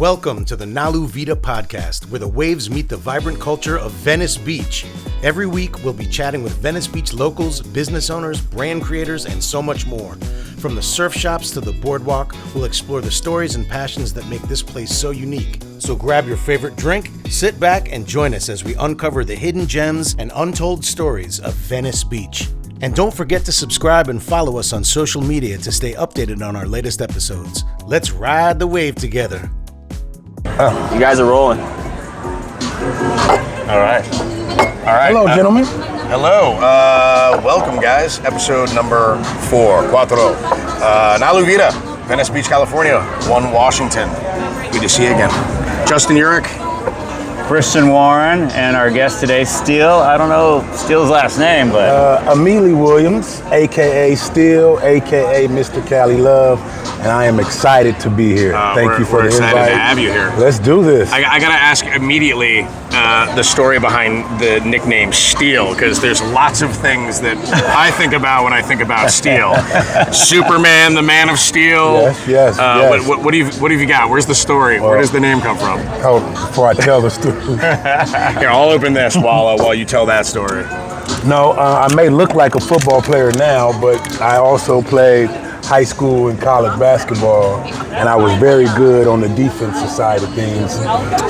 Welcome to the Nalu Vida podcast, where the waves meet the vibrant culture of Venice Beach. Every week, we'll be chatting with Venice Beach locals, business owners, brand creators, and so much more. From the surf shops to the boardwalk, we'll explore the stories and passions that make this place so unique. So grab your favorite drink, sit back, and join us as we uncover the hidden gems and untold stories of Venice Beach. And don't forget to subscribe and follow us on social media to stay updated on our latest episodes. Let's ride the wave together. You guys are rolling. All right. Hello, gentlemen. Hello. Welcome, guys. Episode number 4. Nalu Vida, Venice Beach, California. 1 Washington. Good to see you again. Justin Urich. Christian Warren, and our guest today, Steele. I don't know Steele's last name, but... Amelie Williams, a.k.a. Steele, a.k.a. Mr. Cali Love, and I am excited to be here. Thank you for the invite. We're excited to have you here. Let's do this. I got to ask immediately the story behind the nickname Steele, because there's lots of things that I think about when I think about Steele. Superman, the Man of Steel. Yes. What have you got? Where's the story? Where does the name come from? Oh, before I tell the story. Here, I'll open this while you tell that story. No, I may look like a football player now, but I also played high school and college basketball, and I was very good on the defensive side of things.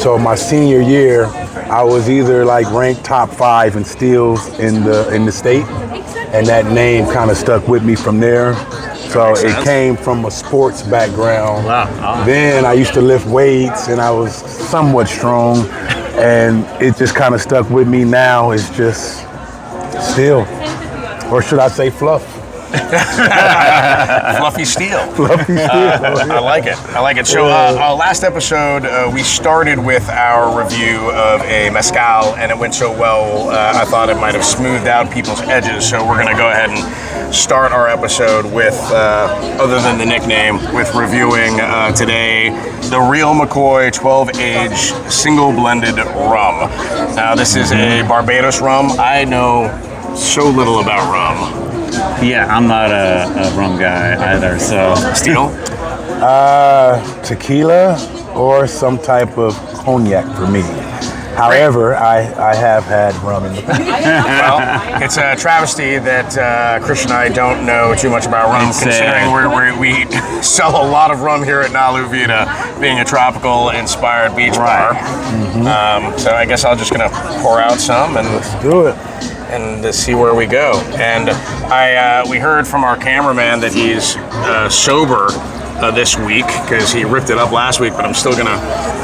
So my senior year, I was either like ranked top 5 in steals in the state, and that name kind of stuck with me from there. So it came from a sports background. Wow. Then I used to lift weights, and I was somewhat strong, and it just kind of stuck with me. Now it's just Steel, or should I say Fluff? Fluffy Steel. Fluffy Steel. I like it. So last episode, we started with our review of a mezcal, and it went so well, I thought it might have smoothed out people's edges. So we're going to go ahead and start our episode with, other than the nickname, with reviewing today the Real McCoy 12-age single blended rum. Now, this is a Barbados rum. I know so little about rum. Yeah, I'm not a rum guy either, so... Steele? Tequila or some type of cognac for me. However, I have had rum in the past. Well, it's a travesty that Chris and I don't know too much about rum, considering we sell a lot of rum here at Nalu Vida, being a tropical-inspired beach bar. Mm-hmm. So I guess I'm just going to pour out some and... Let's do it. And see where we go. And we heard from our cameraman that he's sober this week because he ripped it up last week, but I'm still gonna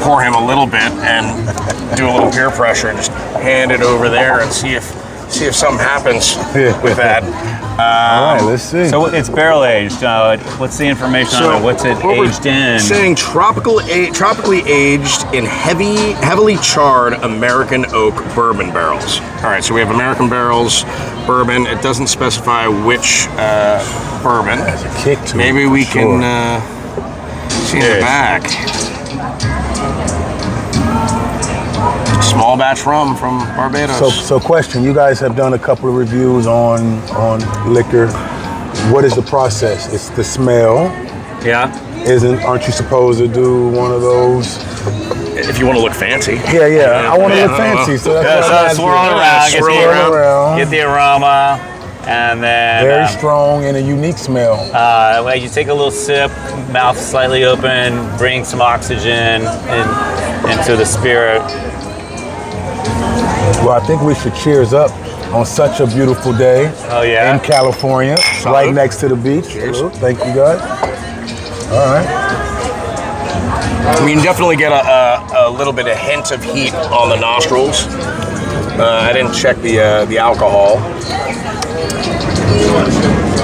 pour him a little bit and do a little peer pressure and just hand it over there and see if something happens with that. All right, let's see. So it's barrel aged. What's the information on it? What's it aged in? Saying tropically aged in heavily charred American oak bourbon barrels. All right, so we have American barrels, bourbon. It doesn't specify which bourbon. There's a kick to it. Maybe we can see in the back. Small batch rum from Barbados. So question, you guys have done a couple of reviews on liquor. What is the process? It's the smell. Yeah. Aren't you supposed to do one of those? If you want to look fancy. Yeah. I want to look fancy. So that's swirl it around, get the aroma, and then... Very strong and a unique smell. You take a little sip, mouth slightly open, bring some oxygen into the spirit. Well, I think we should cheers up on such a beautiful day in California, right next to the beach. Cheers. Thank you, guys. All right. I mean, definitely get a little bit of hint of heat on the nostrils. I didn't check the alcohol.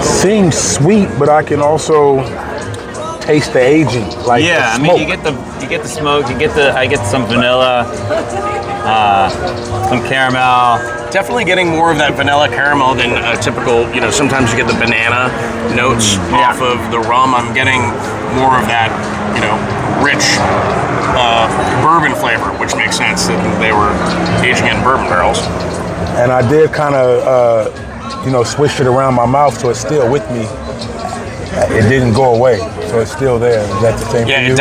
Seems sweet, but I can also taste the aging, like the smoke. You get the smoke. I get some vanilla, some caramel. Definitely getting more of that vanilla caramel than a typical. Sometimes you get the banana notes off of the rum. I'm getting more of that, rich bourbon flavor, which makes sense that they were aging in bourbon barrels. And I did kind of, swish it around my mouth so it's still with me. it didn't go away, so it's still there. Is that the same? Yeah, for you?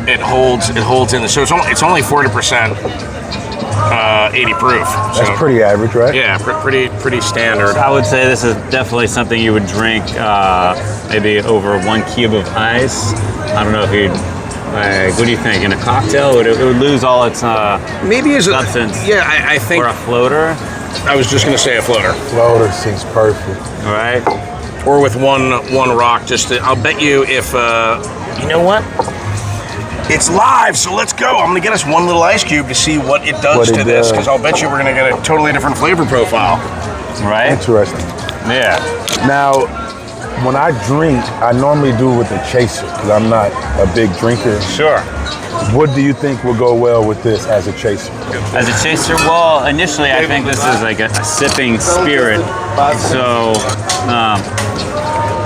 it holds in. So it's only 40%, 80 proof. So, That's pretty average, right? Yeah, pretty standard. I would say this is definitely something you would drink maybe over 1 cube of ice. I don't know if you'd. What do you think? In a cocktail, it would lose all its Maybe as substance. Yeah, I think. Or a floater. I was just gonna say a floater. Floater seems perfect. All right. Or with one rock. I'll bet you if you know what. It's live, so let's go. I'm gonna get us one little ice cube to see what it does to this, because I'll bet you we're gonna get a totally different flavor profile. Right. Interesting. Yeah. Now, when I drink, I normally do it with a chaser because I'm not a big drinker. Sure. What do you think will go well with this as a chaser? As a chaser, well, initially I think this is like a sipping spirit. So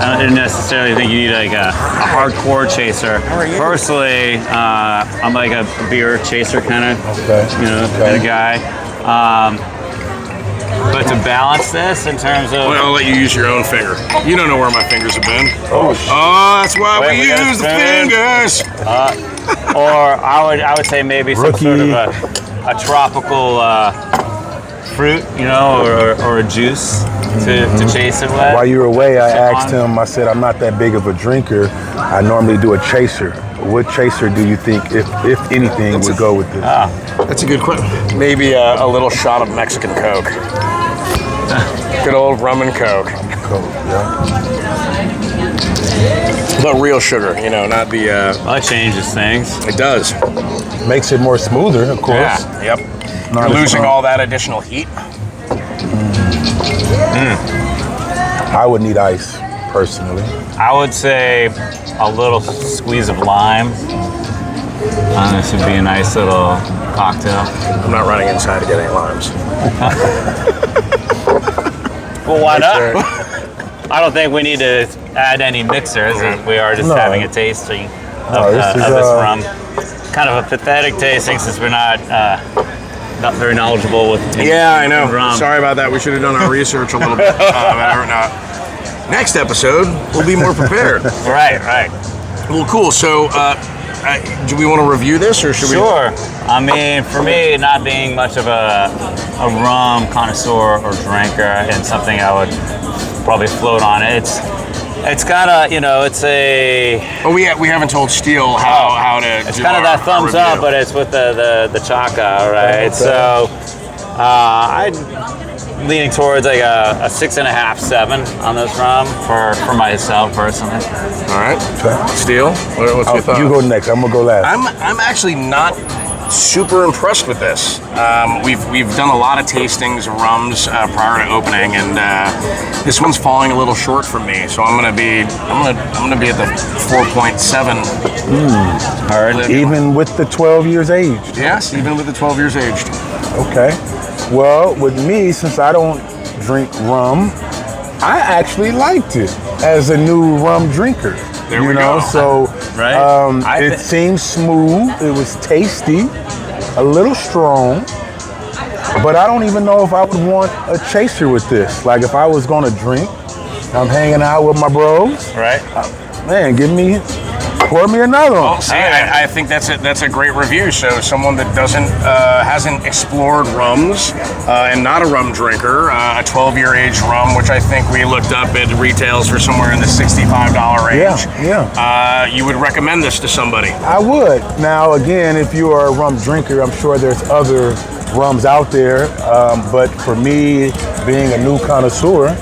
I don't necessarily think you need like a hardcore chaser. Personally, I'm like a beer chaser kind of, kind of guy. But to balance this in terms of... Well, I'll let you use your own finger. You don't know where my fingers have been. Oh, that's why we use the fingers. Or I would say maybe some sort of a tropical fruit, or a juice to chase it with. While you were away, I asked him, I said, I'm not that big of a drinker. I normally do a chaser. What chaser do you think, if anything, would go with this? That's a good question. Maybe a little shot of Mexican Coke. Good old rum and Coke. Coke, yeah. But real sugar, not the... Well, that changes things. It does. Makes it more smoother, of course. Yeah, yep. You're losing all that additional heat. I would need ice, personally. I would say a little squeeze of lime. This would be a nice little cocktail. I'm not running inside to get any limes. Well, why not? I don't think we need to add any mixers. We are just having a tasting of this rum. Kind of a pathetic tasting since we're not very knowledgeable with I know. rum. Sorry about that. We should have done our research a little bit better. Next episode, we'll be more prepared. Right. Well, cool. So, do we want to review this, or should we? Sure. I mean, for me, not being much of a rum connoisseur or drinker, and something I would probably float on it. It's got a, it's a... Oh, we haven't told Steele how to It's do kind of that thumbs review. up, but it's with the chaka, right? Okay. So I'm leaning towards like a 6.5, 7 on this rum for myself personally. All right. Steele, what's your thoughts? You go next. I'm going to go last. I'm actually not super impressed with this. We've done a lot of tastings of rums prior to opening, and this one's falling a little short for me. So I'm gonna be at the 4.7. All right. Even with the 12 years aged. Yes, even with the 12 years aged. Okay. Well, with me, since I don't drink rum, I actually liked it as a new rum drinker. There we go. So right. It seemed smooth. It was tasty, a little strong. But I don't even know if I would want a chaser with this. Like if I was gonna drink, I'm hanging out with my bros. Right. Man, pour me another one. Well, see, I think that's a great review. So someone that hasn't explored rums and not a rum drinker, a 12-year aged rum, which I think we looked up, it retails for somewhere in the $65 range. Yeah. You would recommend this to somebody? I would. Now, again, if you are a rum drinker, I'm sure there's other rums out there. But for me, being a new connoisseur,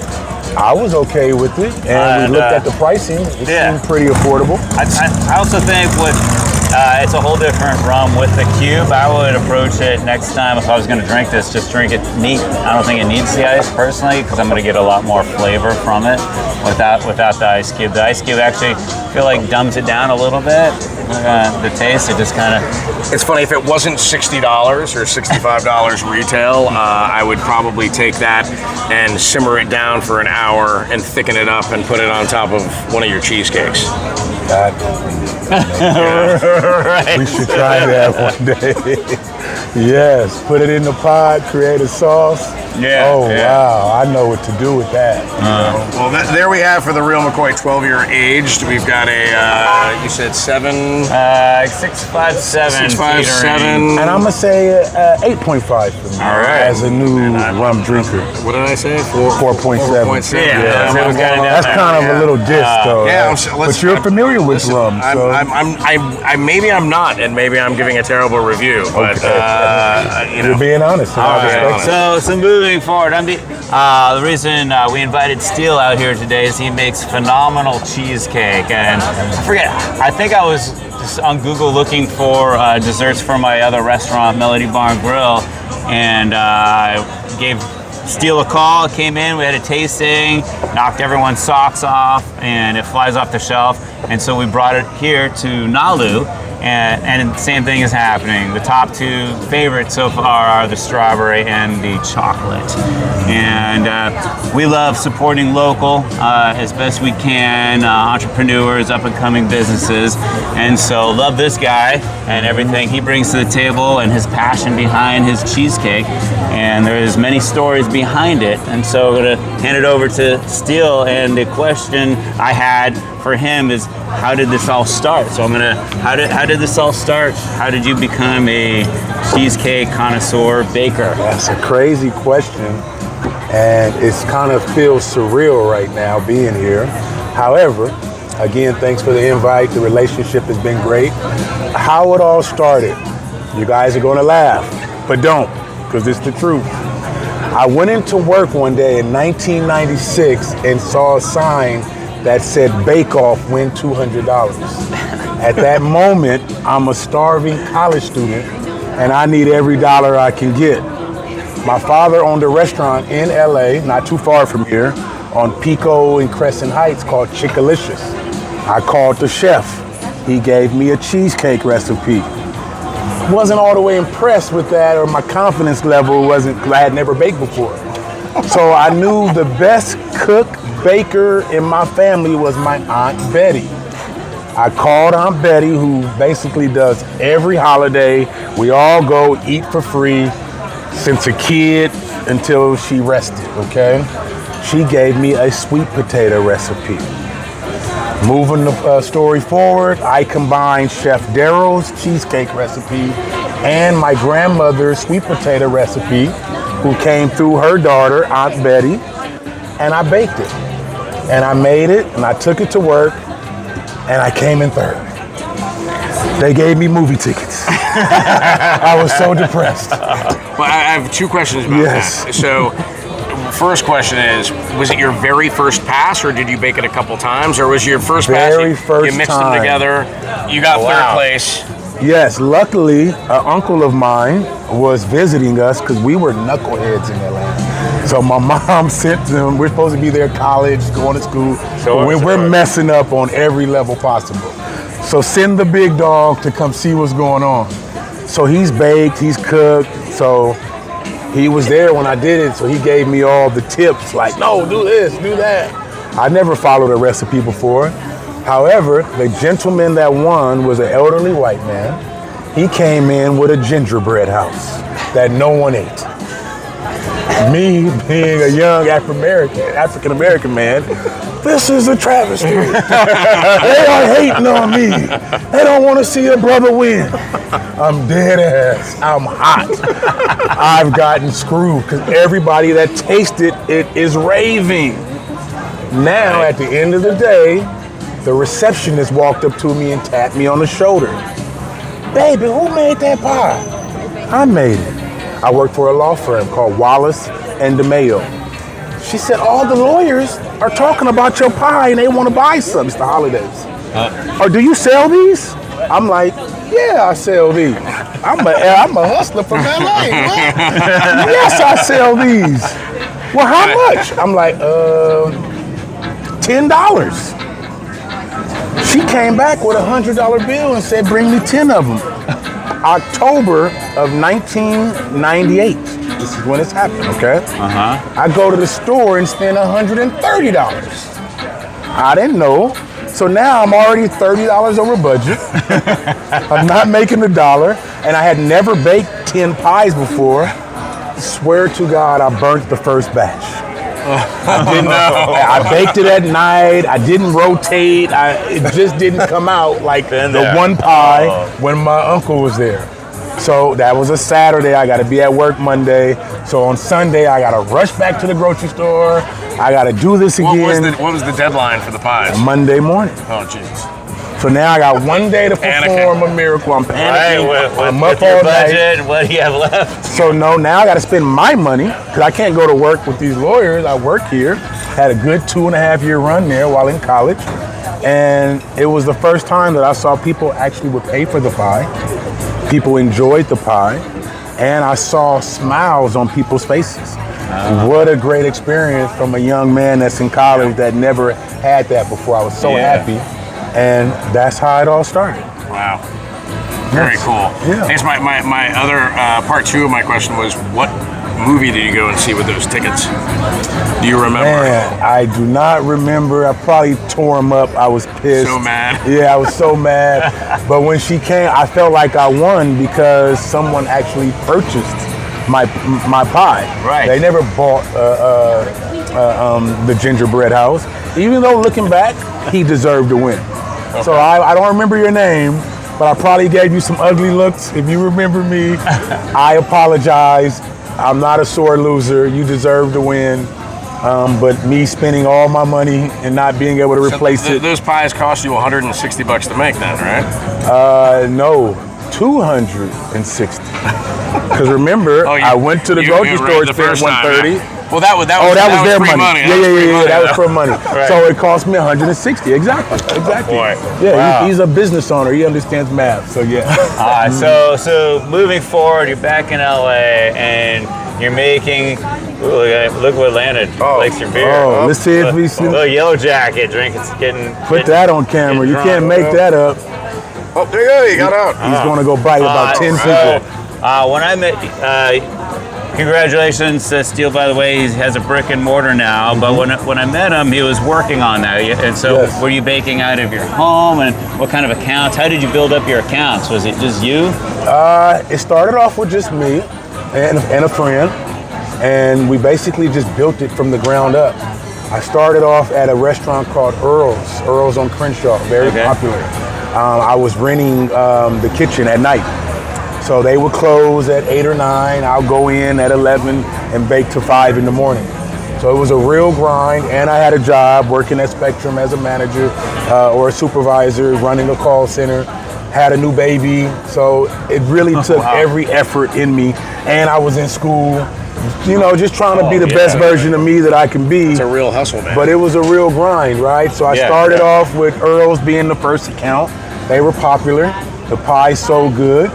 I was okay with it, and we looked at the pricing. It seemed pretty affordable. I also think it's a whole different rum with the cube. I would approach it next time if I was going to drink this, just drink it neat. I don't think it needs the ice personally, because I'm going to get a lot more flavor from it without the ice cube. The ice cube actually, I feel like, dumbs it down a little bit. the taste. It just kind of. It's funny, if it wasn't $60 or $65 retail, I would probably take that and simmer it down for an hour and thicken it up and put it on top of one of your cheesecakes. Right. We should try that one day. Yes, put it in the pot, create a sauce. Yeah. Oh, wow. I know what to do with that. Well, there we have for the Real McCoy 12-year aged. We've got a, you said 7? 657. 657. And I'm going to say 8.5 for me. All right. As a new rum drinker. What did I say? 4.7. 4.7. Yeah. Yeah. That's kind of a little diss, though. Yeah, but you're familiar with rum. So. Maybe I'm not, and maybe I'm giving a terrible review. But You're being honest. And I respect it. So moving forward, the reason we invited Steele out here today is he makes phenomenal cheesecake, and I think I was just on Google looking for desserts for my other restaurant, Melody Barn Grill, and I gave Steele a call, came in, we had a tasting, knocked everyone's socks off, and it flies off the shelf, and so we brought it here to Nalu. And the same thing is happening. The top two favorites so far are the strawberry and the chocolate. And we love supporting local as best we can, entrepreneurs, up-and-coming businesses. And so love this guy and everything he brings to the table and his passion behind his cheesecake. And there's many stories behind it. And so I'm going to hand it over to Steele. And the question I had for him is, how did this all start? So how did this all start? How did you become a cheesecake connoisseur baker? That's a crazy question, and it's kind of feels surreal right now being here. However, again, thanks for the invite. The relationship has been great. How it all started, you guys are gonna laugh, but don't, because it's the truth. I went into work one day in 1996 and saw a sign that said Bake Off, win $200. At that moment, I'm a starving college student and I need every dollar I can get. My father owned a restaurant in LA, not too far from here, on Pico and Crescent Heights called Chickalicious. I called the chef. He gave me a cheesecake recipe. Wasn't all the way impressed with that, or my confidence level wasn't, because I had never baked before. So I knew the best baker in my family was my Aunt Betty. I called Aunt Betty, who basically does every holiday. We all go eat for free since a kid until she rested, okay? She gave me a sweet potato recipe. Moving the story forward, I combined Chef Daryl's cheesecake recipe and my grandmother's sweet potato recipe, who came through her daughter, Aunt Betty, and I baked it. And I made it, and I took it to work, and I came in third. They gave me movie tickets. I was so depressed. Well, I have two questions about that. So, first question is, was it your very first pass, or did you bake it a couple times, or was your first pass, you mixed them together, you got third place? Yes, luckily, an uncle of mine was visiting us because we were knuckleheads in Atlanta. So my mom sent them, we're supposed to be there at college, going to school. We're messing up on every level possible. So send the big dog to come see what's going on. So he's baked, he's cooked. So he was there when I did it. So he gave me all the tips, like, no, do this, do that. I never followed a recipe before. However, the gentleman that won was an elderly white man. He came in with a gingerbread house that no one ate. Me, being a young African American man, this is a travesty. They are hating on me. They don't want to see a brother win. I'm dead ass. I'm hot. I've gotten screwed because everybody that tasted it is raving. Now, at the end of the day, the receptionist walked up to me and tapped me on the shoulder. Baby, who made that pie? I made it. I work for a law firm called Wallace and DeMayo. She said, all the lawyers are talking about your pie and they want to buy some. It's the holidays. Or do you sell these? I'm like, yeah, I sell these. I'm a hustler from LA. Yes, I sell these. Well, how much? I'm like, $10. She came back with a $100 bill and said, bring me 10 of them. October of 1998. This is when it's happened, okay? I go to the store and spend $130. I didn't know. So now I'm already $30 over budget. I'm not making $1, and I had never baked 10 pies before. Swear to God, I burnt the first batch. I baked it at night. I didn't rotate. It just didn't come out like the one pie when my uncle was there. So that was a Saturday. I got to be at work Monday. So on Sunday, I got to rush back to the grocery store. I got to do this again. What was the deadline for the pies? Monday morning. Oh, jeez. So now I got one day to perform a miracle. I'm panicking. I'm up all budget, what do you have left? So now I got to spend my money because I can't go to work with these lawyers. I work here. Had a good 2.5-year run there while in college. And it was the first time that I saw people actually would pay for the pie. People enjoyed the pie. And I saw smiles on people's faces. What a great experience from a young man that's in college that never had that before. I was so happy. And that's how it all started. Wow. Very cool. Yeah. I guess my other part 2 of my question was, what movie did you go and see with those tickets? Do you remember? Man, I do not remember. I probably tore them up. I was pissed. So mad. Yeah, I was so mad. But when she came, I felt like I won because someone actually purchased my pie. Right. They never bought the gingerbread house. Even though looking back, he deserved to win. Okay. So I don't remember your name, but I probably gave you some ugly looks. If you remember me, I apologize. I'm not a sore loser. You deserve to win. But me spending all my money and not being able to replace it. Those pies cost you $160 to make then, right? No, $260. Because remember, I went to the grocery store and spent $130. Well, that was their money. money. Yeah, that was for money. Right. So it cost me $160. Exactly. Boy. Yeah, wow. He's a business owner. He understands math. So yeah. So moving forward, you're back in LA and you're making. Look what landed. Likes your beer. Let's see if we see. Little yellow jacket drink. It's getting. Put that on camera. You can't make that up. Oh, there you go. You got out. He's going to go bite about 10 people. When I met. Congratulations, Steele, by the way. He has a brick and mortar now, but when I met him, he was working on that. And so were you baking out of your home, and what kind of accounts? How did you build up your accounts? Was it just you? It started off with just me and a friend, and we basically just built it from the ground up. I started off at a restaurant called Earl's on Crenshaw, very popular. I was renting the kitchen at night. So they would close at 8 or 9. I'll go in at 11 and bake till 5 in the morning. So it was a real grind, and I had a job working at Spectrum as a manager or a supervisor, running a call center, had a new baby. So it really took every effort in me, and I was in school, just trying to be the best version of me that I can be. It's a real hustle, man. But it was a real grind, right? So I started off with Earl's being the first account. They were popular. The pie sold good.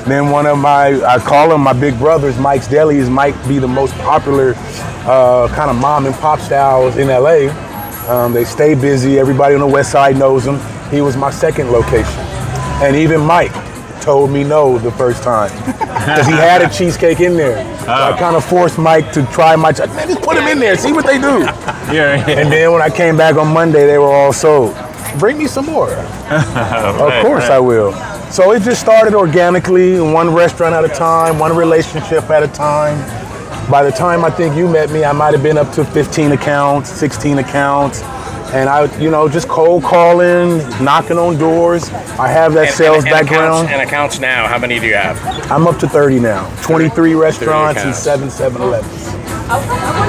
Then one of I call them my big brothers, Mike's Deli's, might be the most popular kind of mom and pop styles in LA. They stay busy. Everybody on the west side knows them. He was my second location. And even Mike told me no the first time because he had a cheesecake in there. So I kind of forced Mike to try man, just put them in there, see what they do. And then when I came back on Monday, they were all sold. Bring me some more. Of course I will. So it just started organically, one restaurant at a time, one relationship at a time. By the time I think you met me, I might have been up to 15 accounts, 16 accounts. And I, just cold calling, knocking on doors. I have that sales background. And accounts now, how many do you have? I'm up to 30 now. 23 restaurants and 7 7-Elevens.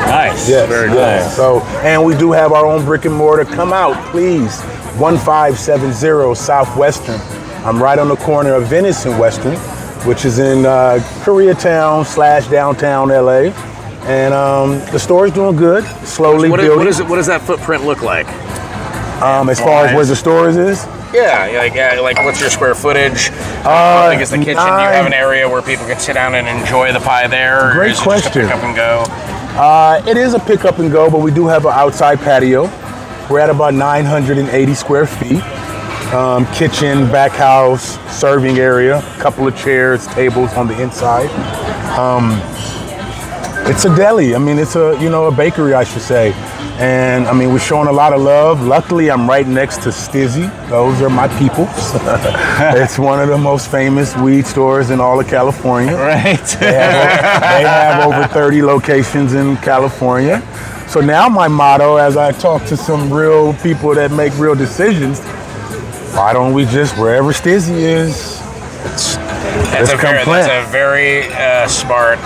Nice. Yes, very nice. So, and we do have our own brick and mortar. Come out, please. 1570 Southwestern. I'm right on the corner of Venice and Western, which is in Koreatown / downtown LA. And the store's doing good, slowly building. What does that footprint look like? As far as where the store is? Yeah, like what's your square footage? How big is the kitchen? Do you have an area where people can sit down and enjoy the pie there? Great question. It just a pick up and go? It is a pick up and go, but we do have an outside patio. We're at about 980 square feet. kitchen, back house, serving area, couple of chairs, tables on the inside. It's a deli. I mean, it's a bakery, I should say. And I mean, we're showing a lot of love. Luckily, I'm right next to Stizzy. Those are my peoples. It's one of the most famous weed stores in all of California. Right. They have over 30 locations in California. So now my motto, as I talk to some real people that make real decisions, why don't we just, wherever Stizzy is, That's a very smart,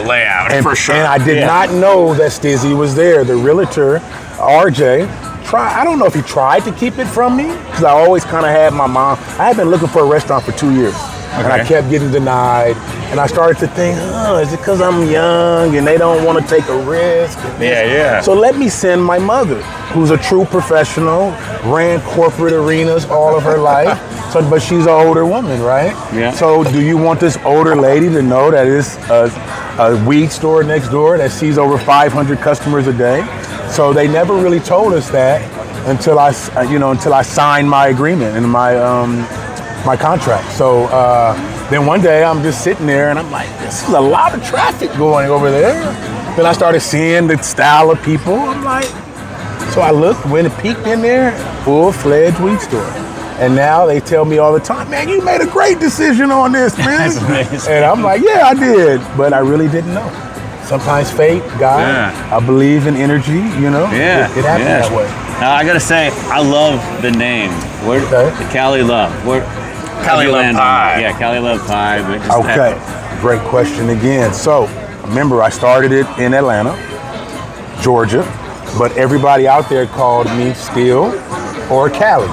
layout for sure. And I did not know that Stizzy was there. The realtor, RJ, I don't know if he tried to keep it from me, because I always kind of had my mom. I had been looking for a restaurant for 2 years, and I kept getting denied. And I started to think, is it because I'm young and they don't want to take a risk? Yeah. So let me send my mother, who's a true professional, ran corporate arenas all of her life. But she's an older woman, right? Yeah. So do you want this older lady to know that it's a weed store next door that sees over 500 customers a day? So they never really told us that until I signed my agreement and my contract. So then one day I'm just sitting there and I'm like, this is a lot of traffic going over there. Then I started seeing the style of people. I'm like, so I looked, when it peeked in there, full-fledged weed store. And now they tell me all the time, man, you made a great decision on this, man. That's amazing. And I'm like, yeah, I did. But I really didn't know. Sometimes fate, God, I believe in energy, Yeah. It happened that way. Now, I got to say, I love the name. The Cali Love. Cali Love Pie. Yeah, Cali Love Pie. Okay, great question again. So, remember, I started it in Atlanta, Georgia, but everybody out there called me Steel or Cali.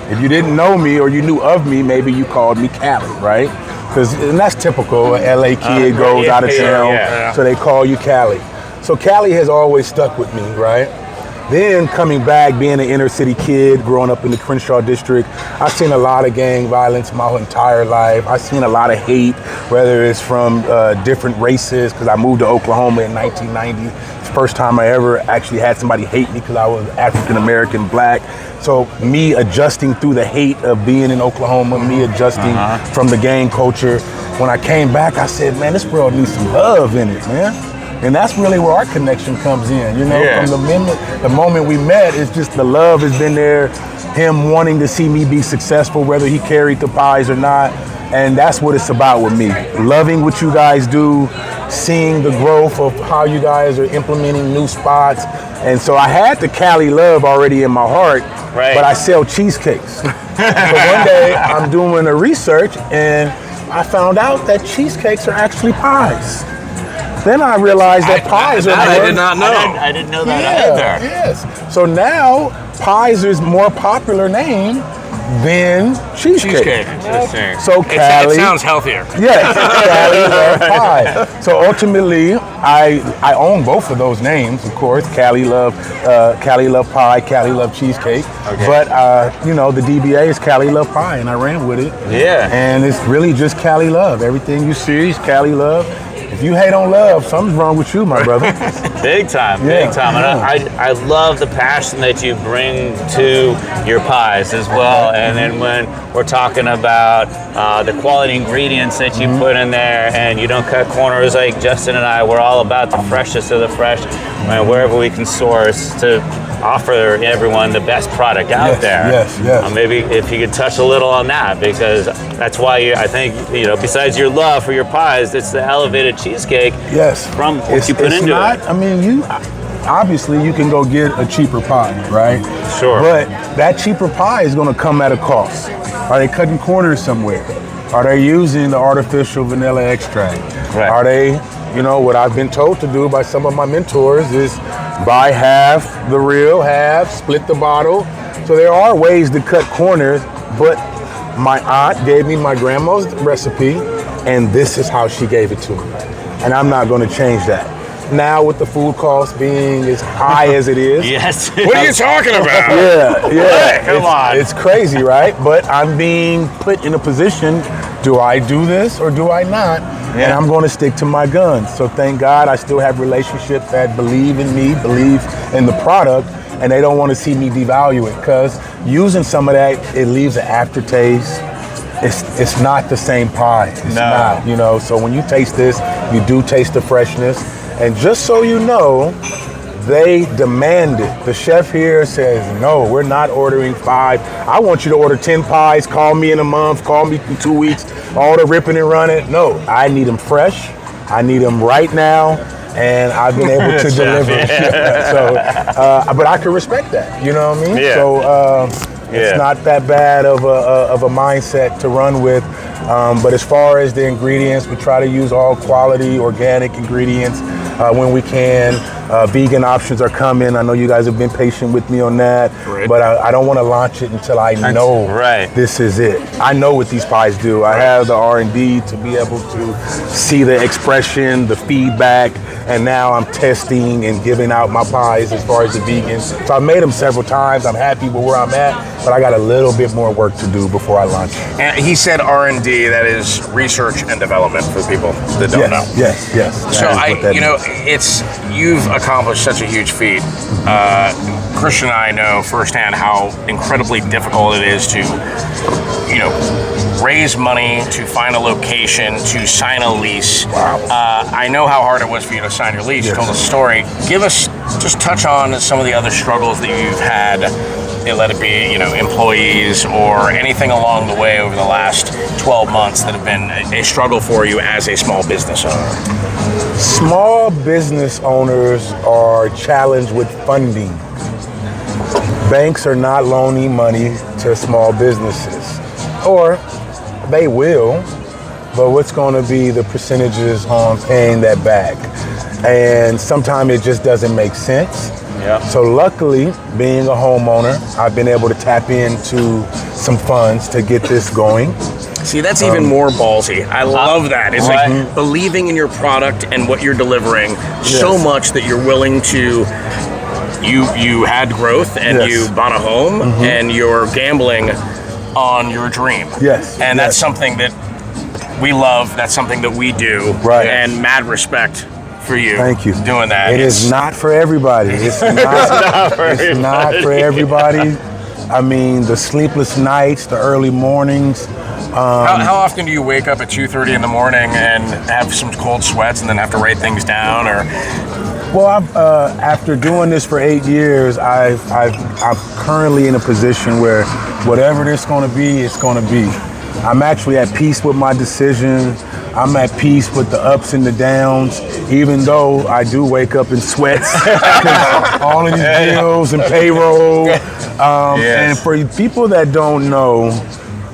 If you didn't know me or you knew of me, maybe you called me Cali, right? And that's typical. An LA kid goes out of town, so they call you Cali. So Cali has always stuck with me, right? Then coming back, being an inner city kid, growing up in the Crenshaw district, I've seen a lot of gang violence my entire life. I've seen a lot of hate, whether it's from different races, because I moved to Oklahoma in 1990. It's the first time I ever actually had somebody hate me because I was African-American, black. So me adjusting through the hate of being in Oklahoma, me adjusting from the gang culture. When I came back, I said, man, this world needs some love in it, man. And that's really where our connection comes in, From the moment we met, it's just the love has been there, him wanting to see me be successful, whether he carried the pies or not. And that's what it's about with me. Loving what you guys do, seeing the growth of how you guys are implementing new spots. And so I had the Cali love already in my heart, but I sell cheesecakes. So one day I'm doing a research and I found out that cheesecakes are actually pies. Then I realized that pies are more. I did not know. I didn't know that either. Yes. So now pies is more popular name than cheesecake. Interesting. So Cali. It sounds healthier. Yes, Cali love pie. So ultimately, I own both of those names, of course. Cali love pie, Cali love cheesecake. Okay. But the DBA is Cali love pie, and I ran with it. Yeah. And it's really just Cali love. Everything you see is Cali love. If you hate on love, something's wrong with you, my brother. Big time. And I love the passion that you bring to your pies as well. And then when we're talking about the quality ingredients that you put in there, and you don't cut corners like Justin and I, we're all about the freshest of the fresh, wherever we can source to offer everyone the best product out there. Yes. Maybe if you could touch a little on that, because that's why I think, besides your love for your pies, it's the elevated cheesecake from what you put into it. I mean, obviously you can go get a cheaper pie, right? Sure. But that cheaper pie is going to come at a cost. Are they cutting corners somewhere? Are they using the artificial vanilla extract? Right. Are they, what I've been told to do by some of my mentors is buy half the real, half, split the bottle. So there are ways to cut corners, but my aunt gave me my grandma's recipe, and this is how she gave it to me. And I'm not going to change that. Now with the food cost being as high as it is. Yes. What are you talking about? Yeah. Come on. It's crazy, right? But I'm being put in a position, do I do this or do I not? And I'm going to stick to my guns. So thank God I still have relationships that believe in me, believe in the product, and they don't want to see me devalue it, because using some of that, it leaves an aftertaste. It's not the same pie. It's not, you know. So when you taste this, you do taste the freshness. And just so you know, they demand it. The chef here says, no, we're not ordering 5. I want you to order 10 pies. Call me in a month. Call me in 2 weeks. All the ripping and running. No, I need them fresh. I need them right now. And I've been able to deliver. So, but I can respect that. You know what I mean? Yeah. So it's not that bad of a mindset to run with. But as far as the ingredients, we try to use all quality organic ingredients when we can. Vegan options are coming. I know you guys have been patient with me on that, but I don't want to launch it until I know this is it. I know what these pies do. I have the R&D to be able to see the expression, the feedback, and now I'm testing and giving out my pies as far as the vegans. So I've made them several times. I'm happy with where I'm at, but I got a little bit more work to do before I launch it. And he said R&D, that is research and development for people that don't know. Yes. So you've accomplished such a huge feat. Christian and I know firsthand how incredibly difficult it is to, raise money, to find a location, to sign a lease. Wow. I know how hard it was for you to sign your lease. You told a story. Just touch on some of the other struggles that you've had. Let it be, employees or anything along the way over the last 12 months that have been a struggle for you as a small business owner. Small business owners are challenged with funding. Banks are not loaning money to small businesses, or they will, but what's going to be the percentages on paying that back? And sometimes it just doesn't make sense. Yeah. So luckily, being a homeowner, I've been able to tap into some funds to get this going. See, that's even more ballsy. I love that. It's like believing in your product and what you're delivering so much that you're willing to. You had growth and you bought a home and you're gambling on your dream. Yes. And that's something that we love. That's something that we do. Right. And mad respect for you. Thank you. Doing that. It is not for everybody. It's not for everybody. I mean, the sleepless nights, the early mornings. How often do you wake up at 2:30 in the morning and have some cold sweats and then have to write things down? Or well, after doing this for 8 years, I'm currently in a position where whatever this going to be, it's going to be. I'm actually at peace with my decision. I'm at peace with the ups and the downs, even though I do wake up in sweats because all of these bills and payroll. And for people that don't know,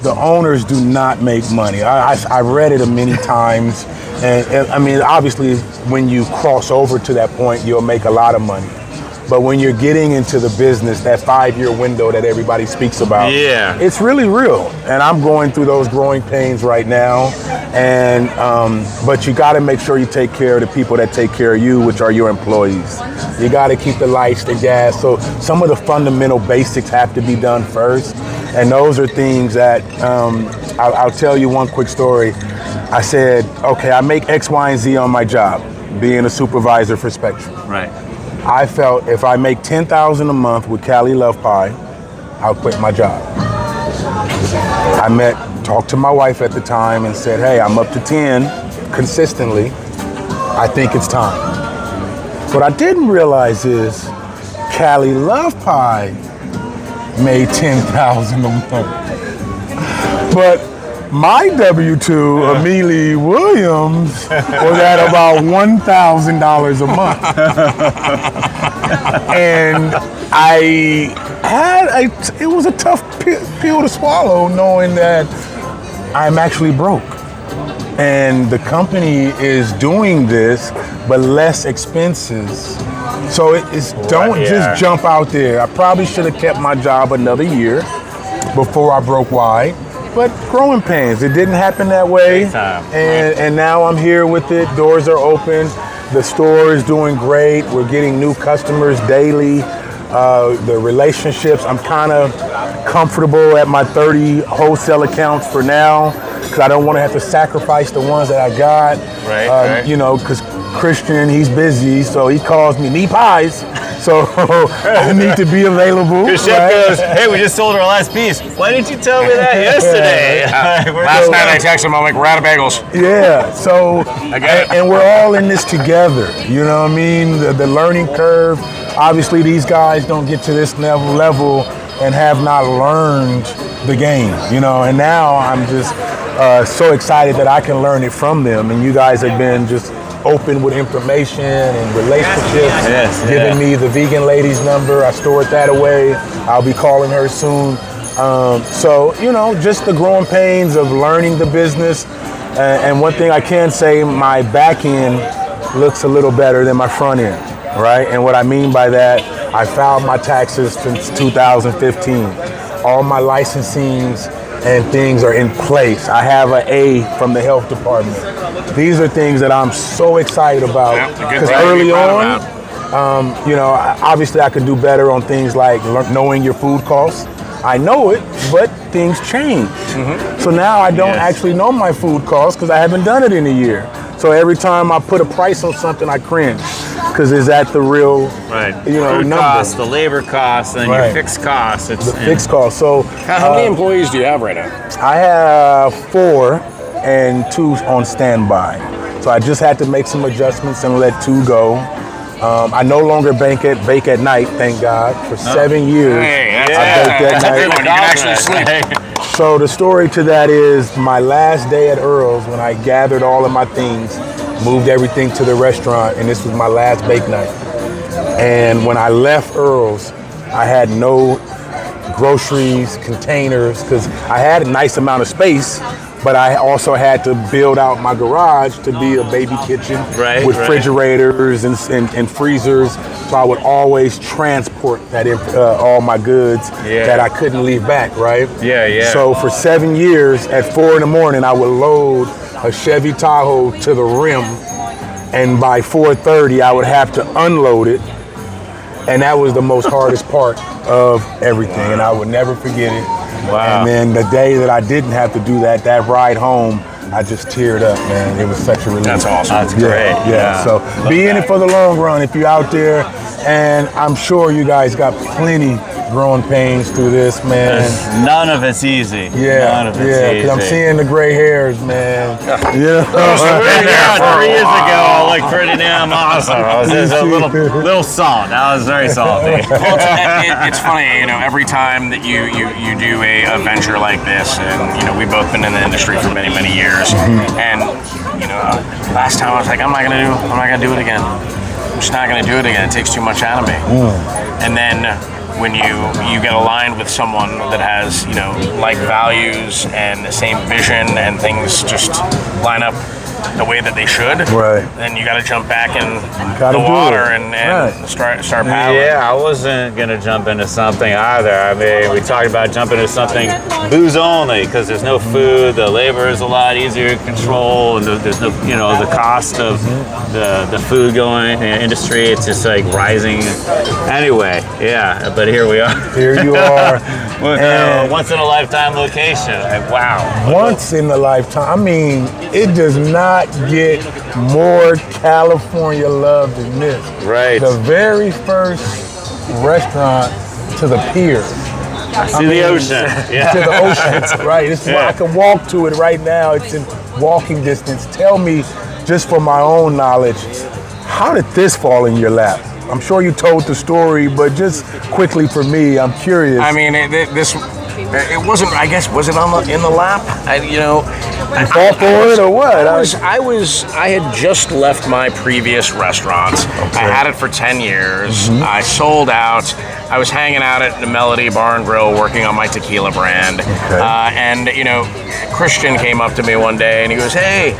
the owners do not make money. I read it many times. And I mean, obviously, when you cross over to that point, you'll make a lot of money. But when you're getting into the business, that 5-year window that everybody speaks about, it's really real. And I'm going through those growing pains right now. And but you got to make sure you take care of the people that take care of you, which are your employees. You got to keep the lights, the gas. So some of the fundamental basics have to be done first. And those are things that I'll tell you one quick story. I said, okay, I make X, Y, and Z on my job, being a supervisor for Spectrum. Right. I felt if I make $10,000 a month with Cali Love Pie, I'll quit my job. Talked to my wife at the time and said, hey, I'm up to 10 consistently. I think it's time. What I didn't realize is Cali Love Pie made $10,000 a month. But my W-2, Amelie Williams, was at about $1,000 a month. And it was a tough pill to swallow, knowing that I'm actually broke. And the company is doing this, but less expenses. So don't just jump out there. I probably should have kept my job another year before I broke wide. But growing pains, it didn't happen that way. And now I'm here with it. Doors are open. The store is doing great. We're getting new customers daily. The relationships, I'm kind of comfortable at my 30 wholesale accounts for now because I don't want to have to sacrifice the ones that I got. Right. You know, because Christian, he's busy, so he calls me, need pies. So I need to be available. Your chef goes, hey, we just sold our last piece. Why didn't you tell me that yesterday? Last night I texted him, I'm like, we're out of bagels. Yeah, so, and we're all in this together, you know what I mean? The learning curve, obviously these guys don't get to this level and have not learned the game, you know, and now I'm just so excited that I can learn it from them, and you guys have been just open with information and relationships, giving me the vegan lady's number. I stored that away. I'll be calling her soon. So, you know, just the growing pains of learning the business. And one thing I can say, my back end looks a little better than my front end, right? And what I mean by that, I filed my taxes since 2015. All my licensings and things are in place. I have an A from the health department. These are things that I'm so excited about because early on, you know, obviously I could do better on things like knowing your food costs. I know it, but things change. So now I don't actually know my food costs because I haven't done it in a year. So every time I put a price on something, I cringe because is that the real, you know, food number? Costs, the labor costs, and your fixed costs. The fixed costs. So how many employees do you have right now? I have 4 and 2 on standby. So I just had to make some adjustments and let 2 go. I no longer bake at night, thank God. For 7 years, I baked at night. You can actually sleep. So the story to that is my last day at Earl's when I gathered all of my things, moved everything to the restaurant, and this was my last bake night. And when I left Earl's, I had no groceries, containers, because I had a nice amount of space, but I also had to build out my garage to be a baby kitchen with refrigerators and freezers. So I would always transport that all my goods that I couldn't leave back, right? So for 7 years, at 4 in the morning, I would load a Chevy Tahoe to the rim, and by 4:30, I would have to unload it. And that was the most hardest part of everything, and I would never forget it. And then the day that I didn't have to do that ride home, I just teared up, man. It was such a relief. That's awesome. That's great. Yeah. So be in it for the long run if you're out there. And I'm sure you guys got plenty growing pains through this, man. None of it's easy. None of it's easy. Because I'm seeing the gray hairs, man. 3 years ago, I looked pretty damn awesome. I was just a little salt. I was very salty. Well, it's funny, you know, every time that you do a venture like this, and you know, we've both been in the industry for many, many years, and you know, last time I was like, I'm not gonna do it again. I'm just not gonna do it again. It takes too much out of me. And then when you get aligned with someone that has, you know, like values and the same vision, and things just line up the way that they should, then you got to jump back in the water and start paddling. Yeah, I wasn't gonna jump into something either. I mean, we talked about jumping into something booze only because there's no food, the labor is a lot easier to control, and there's no, you know, the cost of the food going in the industry. It's just like rising. Anyway, but here we are. Here you are. With once in a lifetime location. Like, wow. Once in a lifetime. I mean, it does not get more California love than this. The very first restaurant to the pier. The ocean. To the ocean, right. This is why I can walk to it right now. It's in walking distance. Tell me, just for my own knowledge, how did this fall in your lap? I'm sure you told the story, but just quickly for me, I'm curious. I mean, it wasn't. I guess was it in the lap? You fall for it or what? I had just left my previous restaurant. I had it for 10 years. I sold out. I was hanging out at the Melody Bar and Grill working on my tequila brand. And you know, Christian came up to me one day and he goes, "Hey,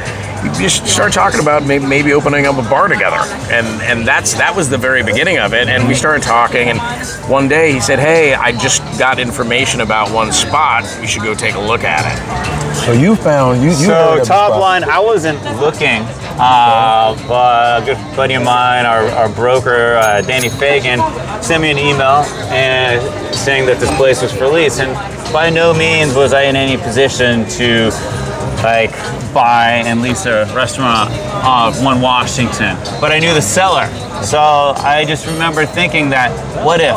you should start talking about maybe opening up a bar together." And that was the very beginning of it. And we started talking, and one day he said, "Hey, I just got information about one spot. You should go take a look at it." So you found you. So top line, I wasn't looking, but a good buddy of mine, our broker, Danny Fagan, sent me an email and saying that this place was for lease. And by no means was I in any position to like buy and lease a restaurant on Washington, but I knew the seller. So I just remember thinking that, what if?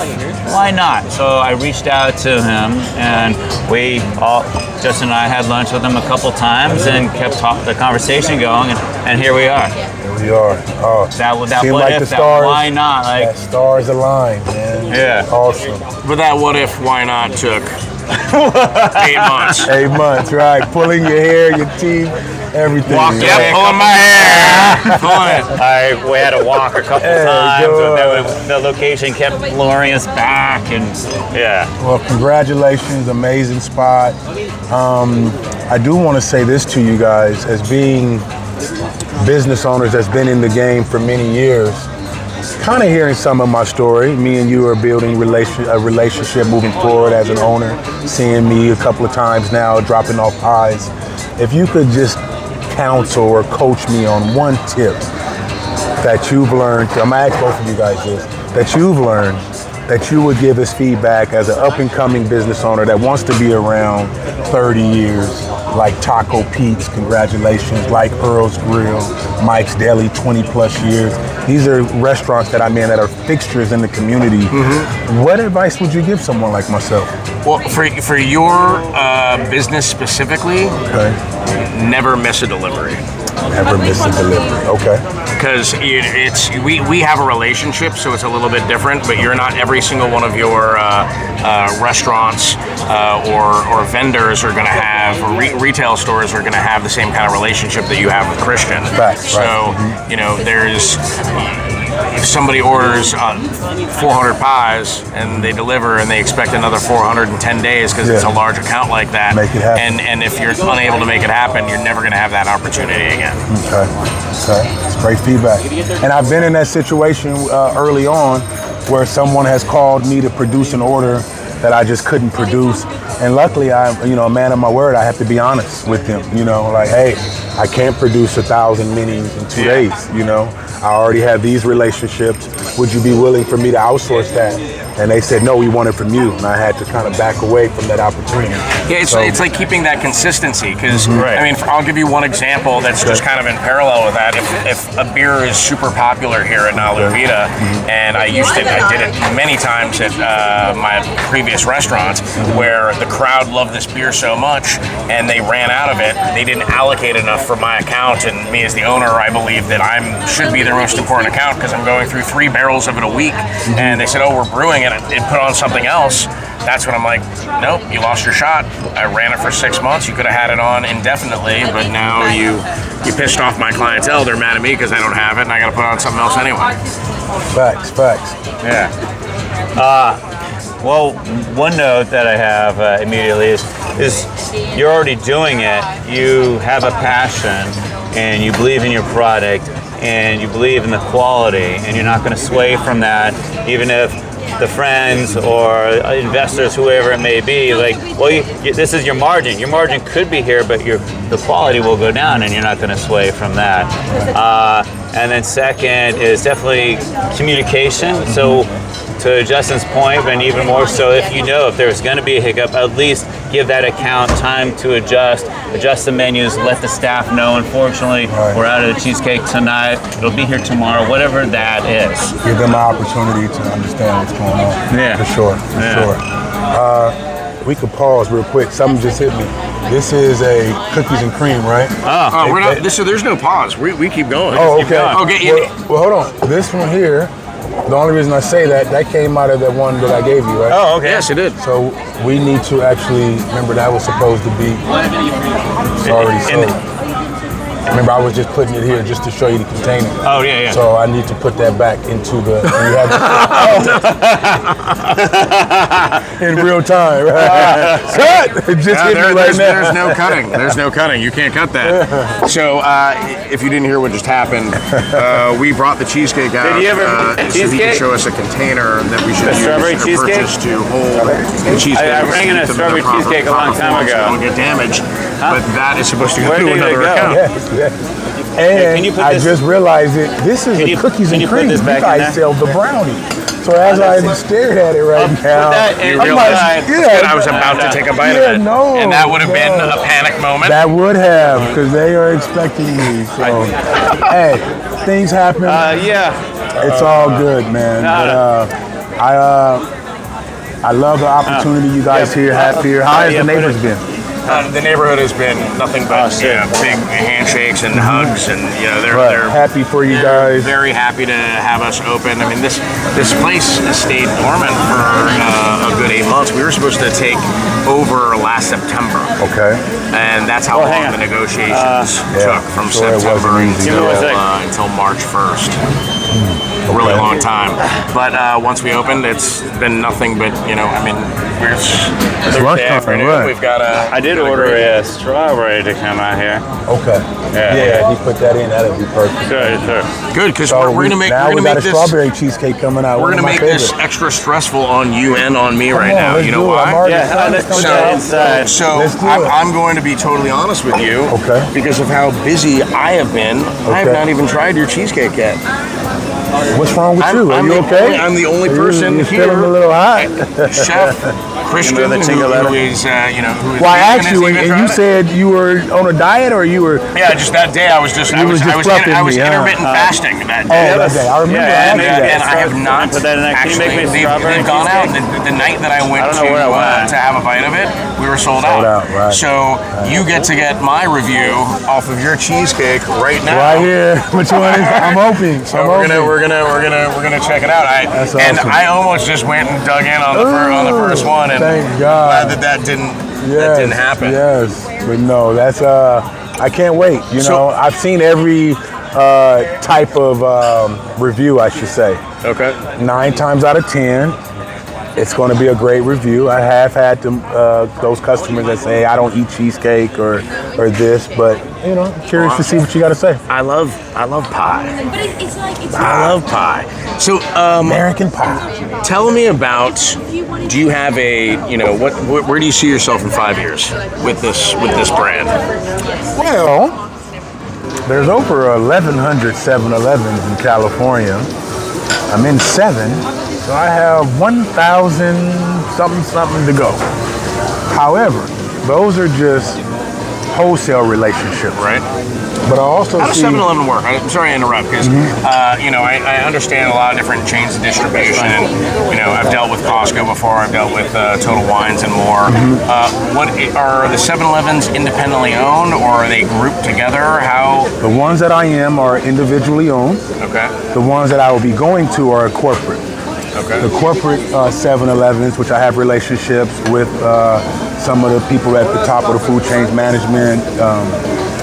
Why not? So I reached out to him, and Justin and I had lunch with him a couple times and kept the conversation going, and here we are. Here we are. Oh, that seemed what like if, the stars, that why not? Like, that stars aligned, man. Yeah. Awesome. But that what if, why not took 8 months. 8 months, right. Pulling your hair, your teeth, everything. Pulling my hair. Pulling it. We had to walk a couple times. And the location kept luring us back, and yeah. Well, congratulations, amazing spot. I do want to say this to you guys, as being business owners that's been in the game for many years, kind of hearing some of my story. Me and you are building a relationship moving forward as an owner, seeing me a couple of times now, dropping off pies. If you could just counsel or coach me on one tip that you've learned, I'm gonna ask both of you guys this, that you've learned, that you would give as feedback as an up-and-coming business owner that wants to be around 30 years, like Taco Pete's, congratulations, like Earl's Grill, Mike's Deli, 20 plus years. These are restaurants that I'm in that are fixtures in the community. Mm-hmm. What advice would you give someone like myself? Well, for your business specifically, never miss a delivery. Never miss a delivery. Okay. Because we have a relationship, so it's a little bit different. But you're not every single one of your restaurants or vendors are going to have, or retail stores are going to have the same kind of relationship that you have with Christian. Right. So there's. If somebody orders 400 pies and they deliver and they expect another 400 in 10 days because it's a large account like that, make it happen. And if you're unable to make it happen, you're never going to have that opportunity again. Okay. It's great feedback. And I've been in that situation early on where someone has called me to produce an order that I just couldn't produce. And luckily, I'm a man of my word. I have to be honest with them. Like, hey, I can't produce 1,000 minis in 2 days. I already have these relationships. Would you be willing for me to outsource that? And they said, no, we want it from you. And I had to kind of back away from that opportunity. Yeah, it's like keeping that consistency. Because, I'll give you one example that's just kind of in parallel with that. If a beer is super popular here at Nalu Vida, and I did it many times at my previous restaurants, where the crowd loved this beer so much, and they ran out of it. They didn't allocate enough for my account, and me as the owner, I believe that I should be the most important account because I'm going through 3 barrels of it a week. And they said, oh, we're brewing it put on something else. That's when I'm like, nope, you lost your shot. I ran it for 6 months. You could have had it on indefinitely, but now you pissed off my clientele. They're mad at me because I don't have it, and I got to put on something else anyway. Facts. Yeah. Well, one note that I have immediately is you're already doing it. You have a passion, and you believe in your product, and you believe in the quality, and you're not going to sway from that, even if the friends or investors, whoever it may be, like, well, this is your margin. Your margin could be here, but the quality will go down, and you're not going to sway from that. And then second is definitely communication. So to Justin's point, and even more so, if there's going to be a hiccup, at least give that account time to adjust the menus, let the staff know, unfortunately, we're out of the cheesecake tonight, it'll be here tomorrow, whatever that is. Give them an opportunity to understand what's going on. Yeah. For sure. We could pause real quick. Something just hit me. This is a cookies and cream, right? Oh, we're not. So there's no pause. We keep going. Oh, okay. Well, hold on. This one here. The only reason I say that came out of that one that I gave you, right? Oh, okay. Yes, it did. So we need to actually remember that was supposed to be. It's already sold. Remember, I was just putting it here just to show you the container. Oh, yeah. So I need to put that back into the. In real time, right? Cut! It just hit me right now. There's no cutting. There's no cutting. You can't cut that. So, if you didn't hear what just happened, we brought the cheesecake out. Did you ever make so he could show us a container that we should use strawberry cheesecake? Purchase to hold the cheesecake. I rang in a strawberry cheesecake a long time ago. It won't get damaged. But that is supposed to go to another account. And I just realized it. This is the cookies and cream. You guys sell the brownie. So as I stared at it right now, I was about to take a bite of it. And that would have been a panic moment. That would have, because they are expecting me. So, hey, things happen. It's all good, man. But I love the opportunity you guys here have here. How has the neighbors been? The neighborhood has been nothing but big handshakes and hugs, and they're happy for you guys. Very happy to have us open. I mean, this place stayed dormant for a good 8 months. We were supposed to take over last September. Okay. And that's how long the negotiations took, from September until March 1st. A really long time. But once we opened, it's been nothing but, it's lunchtime, right? We've got I did order a strawberry to come out here. Okay. Yeah, he put that in. That'd be perfect. Good, because we're gonna make a strawberry cheesecake coming out. We're gonna make this extra stressful on you and on me right now. You know why? So I'm going to be totally honest with you. Okay. Because of how busy I have been, I have not even tried your cheesecake yet. What's wrong with you? Are you okay? I'm the only person you're here. Feeling a little hot. Chef Christian, who is, Well, I asked you, and you said you were on a diet, or you were? Yeah, just that day I was intermittent fasting that day. Oh, that day. I remember. And I have not actually. They've gone out. The night that I went to have a bite of it, we were sold out. Right. So you get to get my review off of your cheesecake right now. Right here. Which one is? I'm hoping. So we're gonna check it out. And I almost just went and dug in on the first one, and thank God glad that didn't happen. Yes, but no, that's I can't wait. I've seen every type of review, I should say. Okay. 9 times out of 10, it's going to be a great review. I have had those customers that say I don't eat cheesecake or this, but curious to see what you got to say. I love pie. But it's I love pie. So American pie. Tell me about. Do you have where do you see yourself in 5 years with this brand? Well, there's over 1,100 7-Elevens in California. I'm in 7, so I have 1,000 something to go. However, those are just wholesale relationships, right? But I also how does 7-Eleven work? I'm sorry to interrupt, because I understand a lot of different chains of distribution. I've dealt with Costco before. I've dealt with Total Wines and more. What are the 7-Elevens independently owned, or are they grouped together? How? The ones that I am are individually owned. Okay. The ones that I will be going to are corporate. Okay. The corporate 7-Elevens, which I have relationships with some of the people at the top of the food chain management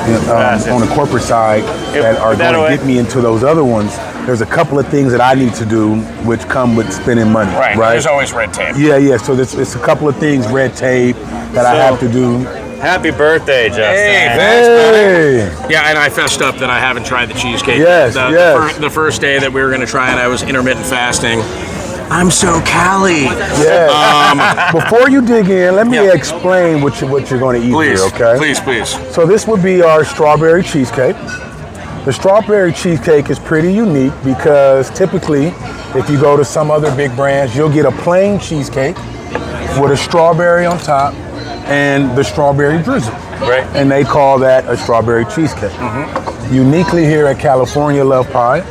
on the corporate side that are going to get me into those other ones. There's a couple of things that I need to do which come with spending money. Right. There's always red tape. Yeah. So it's a couple of things, red tape, that I have to do. Happy birthday, Justin. Hey. Yeah, and I fessed up that I haven't tried the cheesecake. Yes. The first day that we were going to try it, I was intermittent fasting. I'm so Cali. Yeah. Before you dig in, let me explain what you're going to eat here, okay? Please. So this would be our strawberry cheesecake. The strawberry cheesecake is pretty unique because typically, if you go to some other big brands, you'll get a plain cheesecake with a strawberry on top and the strawberry drizzle. Right. And they call that a strawberry cheesecake. Mm-hmm. Uniquely here at California Love Pie,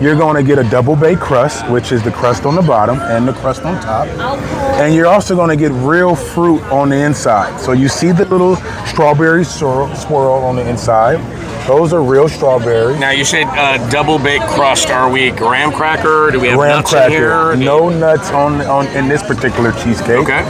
you're going to get a double baked crust, which is the crust on the bottom and the crust on top. And you're also going to get real fruit on the inside. So you see the little strawberry swirl on the inside. Those are real strawberries. Now you said double baked crust. Are we graham cracker? Do we have graham nuts cracker. in here? No nuts on in this particular cheesecake. Okay.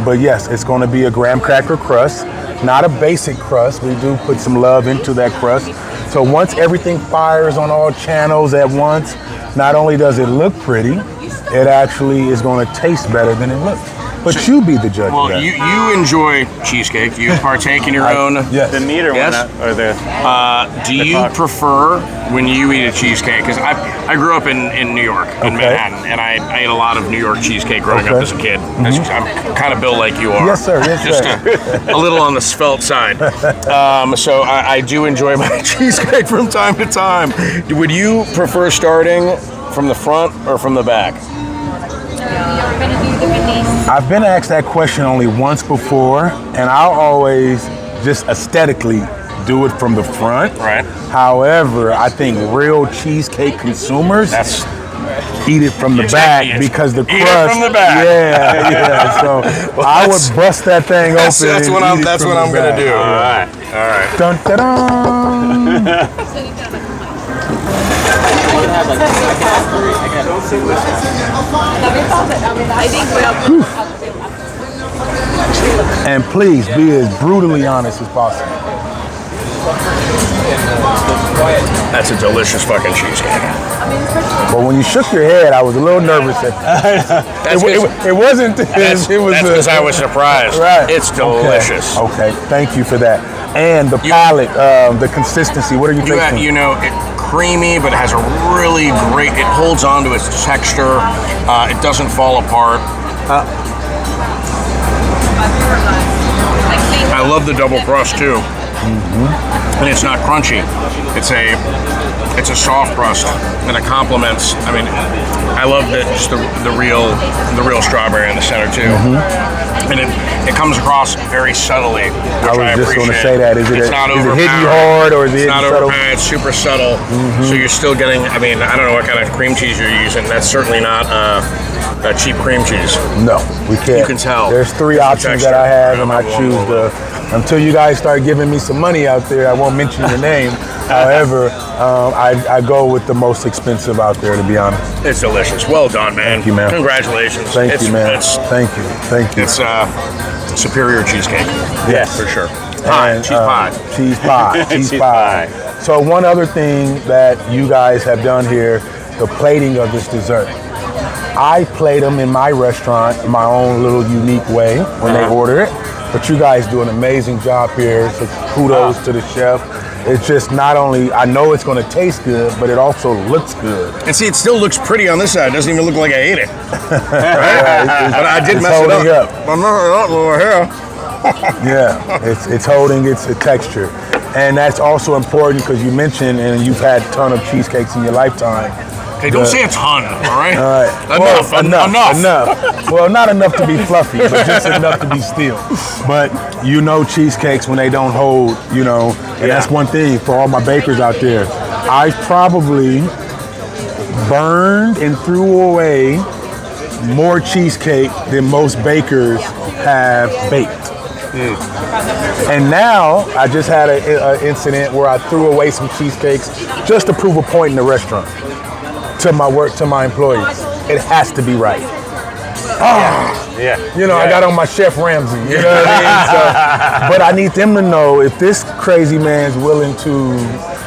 But yes, it's going to be a graham cracker crust. Not a basic crust. We do put some love into that crust. So once everything fires on all channels at once, not only does it look pretty, it actually is going to taste better than it looks. But you be the judge. Well, you enjoy cheesecake. You partake in your own. Yes. The meat or Yes. or the. Do you prefer when you eat a cheesecake? Because I grew up in New York, in Manhattan, and I ate a lot of New York cheesecake growing up as a kid. I'm kind of built like you are. Yes, sir. Yes, Just sir. a little on the svelte side. So I do enjoy my cheesecake from time to time. Would you prefer starting from the front or from the back? I've been asked that question only once before, and I'll always just aesthetically do it from the front. Right. However, I think real cheesecake consumers eat it from the back because the crust. Eat it from the back. Yeah. So I would bust that thing open. That's what I'm gonna do. All right. Dun, dun, dun. And please be as brutally honest as possible. That's a delicious fucking cheesecake. But when you shook your head, I was a little nervous. It wasn't this. It was because I was surprised. Right. It's delicious. Okay. Thank you for that. And the palate, the consistency. What are you thinking? It's creamy, but it has a really great. It holds on to its texture. It doesn't fall apart. I love the double crust too. And it's not crunchy. It's a soft crust, and it complements. I mean, I love just the real strawberry in the center too, and it comes across very subtly. Which I was just going to appreciate. say that. Is it hitting you hard or is it It's not subtle? overpowered. It's super subtle, so you're still getting. I mean, I don't know what kind of cream cheese you're using. That's certainly not a cheap cream cheese. No, we can't. You can tell. There's three options that I have, and I choose the. Until you guys start giving me some money out there, I won't mention your name. However, I go with the most expensive out there, to be honest. It's delicious. Well done, man. Thank you, man. Congratulations. Thank you, man. Thank you. It's superior cheesecake. Yes, for sure. And, Cheese pie. Cheese pie. Cheese pie. So one other thing that you guys have done here, the plating of this dessert. I plate them in my restaurant in my own little unique way when they order it. But you guys do an amazing job here, so kudos to the chef. It's just not only, I know it's going to taste good, but it also looks good. And see, it still looks pretty on this side. It doesn't even look like I ate it. Right? But I did mess it up. I'm not over here. Yeah, it's holding its texture. And that's also important because you mentioned, and you've had a ton of cheesecakes in your lifetime. Hey, don't say a ton, all right? All right. Enough. Well, not enough to be fluffy, but just enough to be still. But you know cheesecakes when they don't hold, and that's one thing for all my bakers out there. I've probably burned and threw away more cheesecake than most bakers have baked. And now, I just had an incident where I threw away some cheesecakes just to prove a point in the restaurant. To my employees, it has to be right. I got on my Chef Ramsay. You know what I mean? But I need them to know if this crazy man's willing to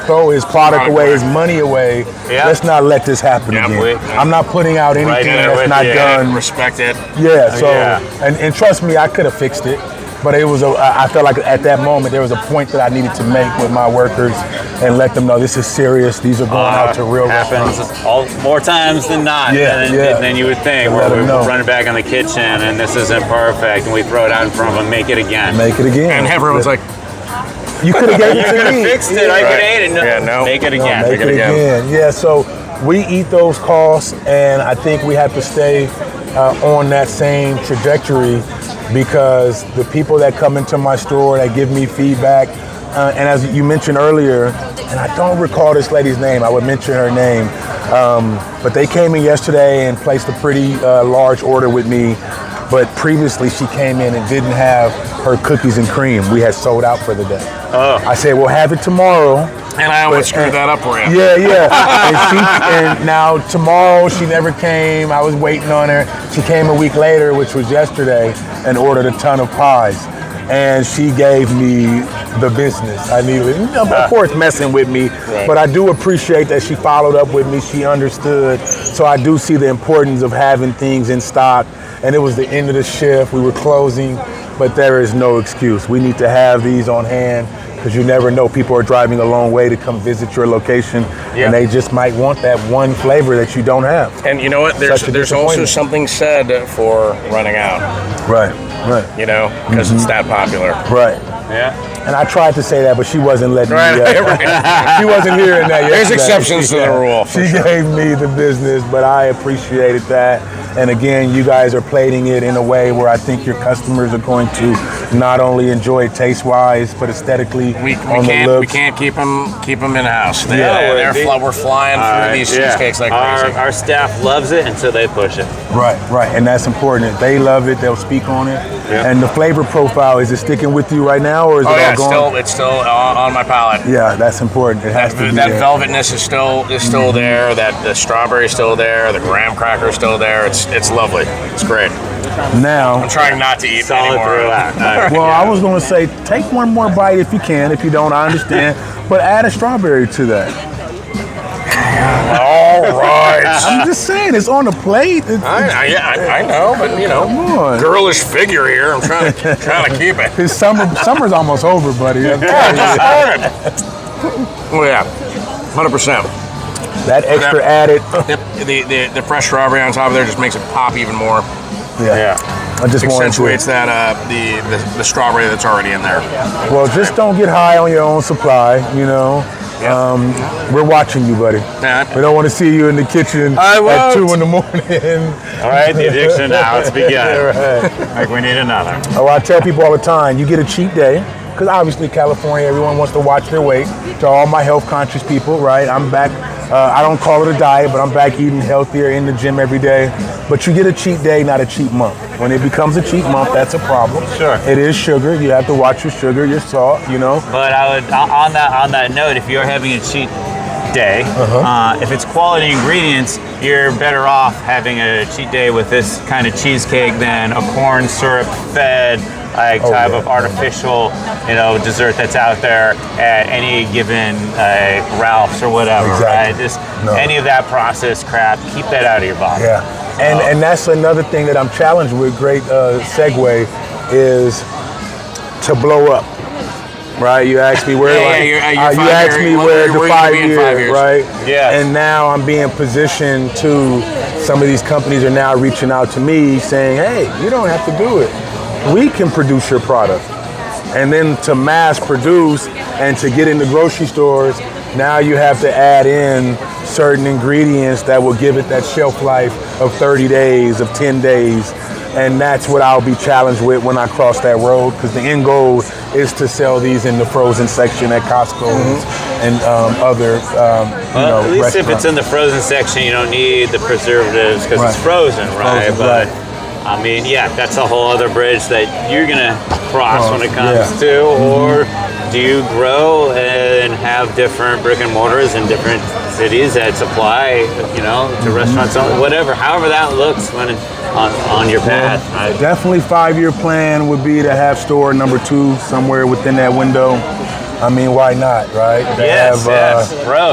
throw his product away, his money away. Let's not let this happen again. I'm not putting out anything that's not done. Respect it. Yeah. So and trust me, I could have fixed it. But it was I felt like at that moment there was a point that I needed to make with my workers and let them know this is serious. These are going out to real happens restaurants. more times than not. Than you would think. Where we run it back in the kitchen and this isn't perfect, and we throw it out in front of them, make it again. And everyone's like, you could have gave it to me. You could have fixed it. I could have ate it. No, make it again. Make it again. Yeah. So we eat those costs, and I think we have to stay on that same trajectory. Because the people that come into my store, that give me feedback, and as you mentioned earlier, and I don't recall this lady's name, I would mention her name, but they came in yesterday and placed a pretty large order with me, but previously she came in and didn't have her cookies and cream. We had sold out for the day. I said, we'll have it tomorrow. And I almost screwed that up for you. Yeah. And now tomorrow she never came. I was waiting on her. She came a week later, which was yesterday, and ordered a ton of pies. And she gave me the business I needed. Of course, messing with me, but I do appreciate that she followed up with me. She understood. So I do see the importance of having things in stock and it was the end of the shift. We were closing, but there is no excuse. We need to have these on hand because you never know. People are driving a long way to come visit your location, and they just might want that one flavor that you don't have. And you know what? There's also something said for running out. Right. You know, because it's that popular. Right. Yeah. And I tried to say that, but she wasn't letting me. She wasn't hearing that yet. There's exceptions to the rule. She gave me the business, but I appreciated that. And again, you guys are plating it in a way where I think your customers are going to not only enjoy it taste-wise, but aesthetically we on can't, the lips. We can't keep them in-house. We're flying through these cheesecakes like crazy. Our staff loves it, and so they push it. Right. And that's important. They love it. They'll speak on it. Yep. And the flavor profile, is it sticking with you right now, or is it all gone? It's still on my palate. Yeah, that's important. It has to be that there. velvetness is still there. That the strawberry is still there. The graham cracker is still there. It's lovely. It's great. Now I'm trying not to eat solid anymore. Well, I was going to say take one more bite if you can. If you don't, I understand. But add a strawberry to that. All right. I'm just saying, it's on the plate. I know, but you know, come on. Girlish figure here. I'm trying to keep it. His summer's almost over, buddy. Oh yeah, 100%. That extra added. The fresh strawberry on top of there just makes it pop even more. Yeah. I just accentuates that the strawberry that's already in there. Well, just don't get high on your own supply, you know. We're watching you, buddy. We don't want to see you in the kitchen at 2 a.m. All right, the addiction now, it's begun. Right. Like we need another. Oh, I tell people all the time, you get a cheat day, because obviously California, everyone wants to watch their weight. To all my health conscious people, right? I'm back. I don't call it a diet, but I'm back eating healthier in the gym every day. But you get a cheat day, not a cheat month. When it becomes a cheat month, that's a problem. Sure. It is sugar. You have to watch your sugar, your salt, you know. But I would, on that note, if you're having a cheat day, if it's quality ingredients, you're better off having a cheat day with this kind of cheesecake than a corn syrup fed type of artificial, dessert that's out there at any given Ralph's or whatever, right? Just any of that processed crap, keep that out of your body. Yeah, and that's another thing that I'm challenged with. Great segue is to blow up. Right, you asked me where. You asked me where the 5 years, right? Yeah. And now I'm being positioned to. Some of these companies are now reaching out to me saying, "Hey, you don't have to do it. We can produce your product." And then to mass produce and to get in the grocery stores, now you have to add in certain ingredients that will give it that shelf life of 30 days, of 10 days. And that's what I'll be challenged with when I cross that road, because the end goal is to sell these in the frozen section at Costco and other at least if it's in the frozen section, you don't need the preservatives because it's frozen, right? But I mean, that's a whole other bridge that you're gonna cross when it comes to. Or do you grow and have different brick and mortars in different cities that supply, to restaurants, whatever, however that looks when on your path. Right? Definitely 5-year plan would be to have store number 2 somewhere within that window. I mean, why not, right? They have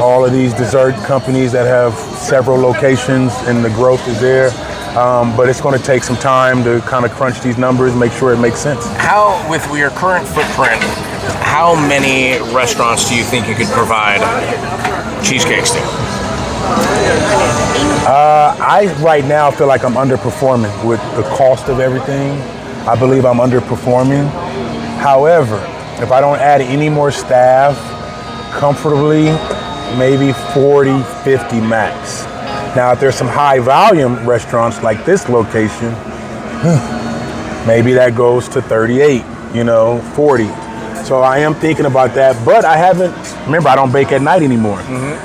all of these dessert companies that have several locations and the growth is there. But it's going to take some time to kind of crunch these numbers, make sure it makes sense. How, with your current footprint, how many restaurants do you think you could provide cheesecakes to? I right now feel like I'm underperforming with the cost of everything. I believe I'm underperforming. However, if I don't add any more staff, comfortably, maybe 40, 50 max. Now, if there's some high volume restaurants like this location, maybe that goes to 38, 40. So I am thinking about that, but I don't bake at night anymore.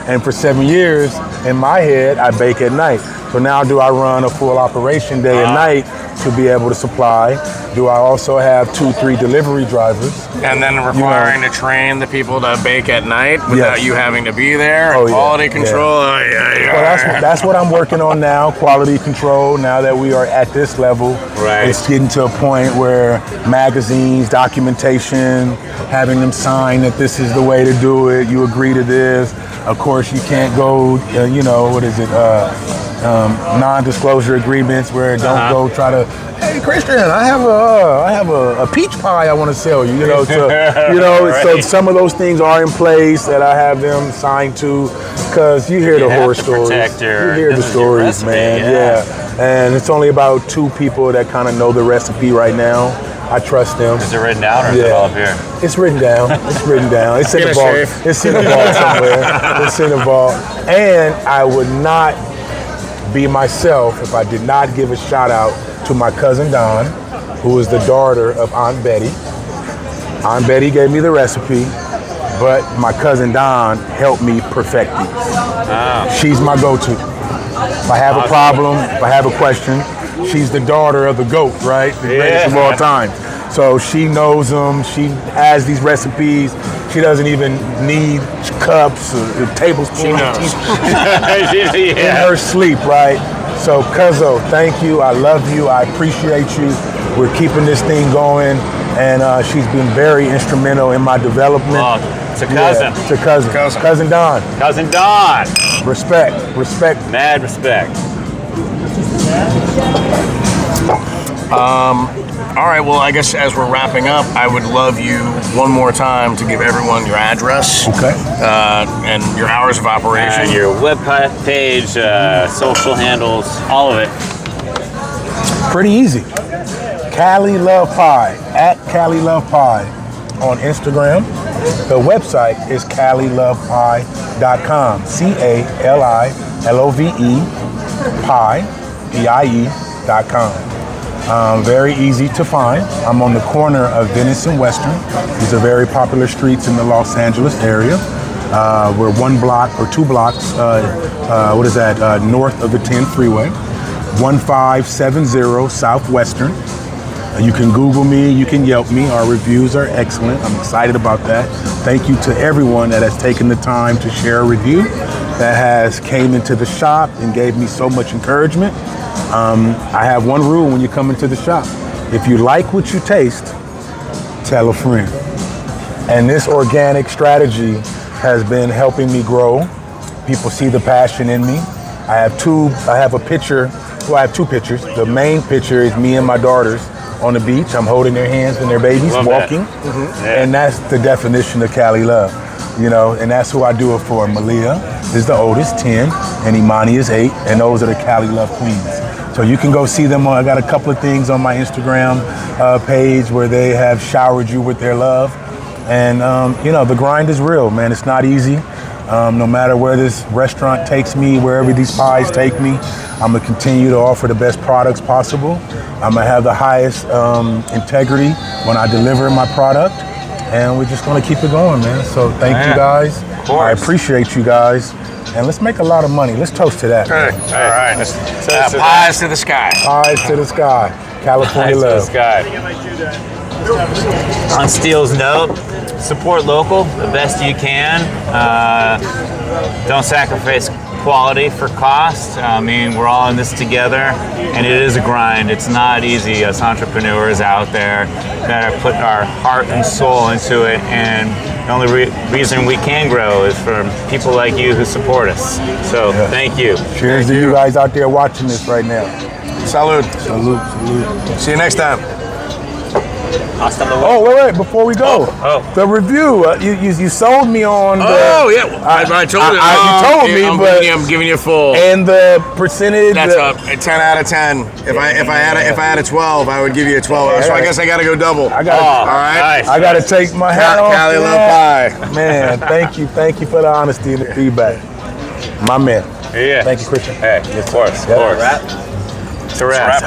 And for 7 years, in my head, I bake at night. So now do I run a full operation day and night to be able to supply? Do I also have 2-3 delivery drivers? And then requiring to train the people to bake at night without you having to be there? Quality control? Well, that's what I'm working on now, quality control. Now that we are at this level, it's getting to a point where magazines, documentation, having them sign that this is the way to do it, you agree to this. Of course, you can't go, non-disclosure agreements where don't go try to, hey, Christian, I have a peach pie I want to sell you, Right. So some of those things are in place that I have them signed to, because you hear the horror stories. You hear the stories, recipe, man. Yeah. And it's only about 2 people that kind of know the recipe right now. I trust them. Is it written down, or is it all up here? It's written down. It's written down. It's in the vault. It's in the vault somewhere. It's in the vault. And I would not be myself if I did not give a shout out to my cousin Don, who is the daughter of Aunt Betty. Aunt Betty gave me the recipe, but my cousin Don helped me perfect these. Oh. She's my go-to. If I have a problem, if I have a question, she's the daughter of the GOAT, right? The greatest of all time. So she knows them. She has these recipes. She doesn't even need cups or tablespoons. She knows. In her sleep, right? So, Cuzzo, thank you. I love you. I appreciate you. We're keeping this thing going, and she's been very instrumental in my development. Well, it's a cousin. Yeah, it's a cousin. Cousin Don. Cousin Don. Respect. Mad respect. All right, well, I guess as we're wrapping up, I would love you one more time to give everyone your address. Okay. And your hours of operation. And your web page, social handles, all of it. Pretty easy. Cali Love Pie, at Cali Love Pie on Instagram. The website is calilovepie.com. CALILOVE pie.com. Very easy to find. I'm on the corner of Venice and Western. These are very popular streets in the Los Angeles area. We're 1 block or 2 blocks, north of the 10 freeway. 1570 Southwestern. You can Google me, you can Yelp me. Our reviews are excellent. I'm excited about that. Thank you to everyone that has taken the time to share a review, that has came into the shop and gave me so much encouragement. I have one rule when you come into the shop. If you like what you taste, tell a friend. And this organic strategy has been helping me grow. People see the passion in me. I have 2 pictures. The main picture is me and my daughters on the beach. I'm holding their hands and their babies, walking. And that's the definition of Cali love. And that's who I do it for. Malia is the oldest, 10, and Imani is 8, and those are the Cali Love Queens. So you can go see them. I got a couple of things on my Instagram page where they have showered you with their love. And, the grind is real, man. It's not easy. No matter where this restaurant takes me, wherever these pies take me, I'm going to continue to offer the best products possible. I'm going to have the highest integrity when I deliver my product. And we're just going to keep it going, man. So thank you guys. I appreciate you guys. And let's make a lot of money. Let's toast to that. All right. Pies to the sky. Pies to the sky. California love. To the sky. On Steele's note, support local the best you can. Don't sacrifice quality for cost. I mean, we're all in this together, and it is a grind. It's not easy as entrepreneurs out there that have put our heart and soul into it, and the only reason we can grow is from people like you who support us. So thank you. Cheers to you guys out there watching this right now. Salud. Salute. See you next time. Oh, wait, before we go. The review, you sold me on the... Oh, yeah. I told you. You told me, but... I'm giving you full. And the percentage... That's a 10 out of 10. If I had a 12, I would give you a 12. So I guess I got to go double. All right. Nice. I got to take my hat off. Cali Love Pie. Man, thank you for the honesty and the feedback. My man. Yeah. Thank you, Christian. Hey, of course. It's a wrap. It's a wrap.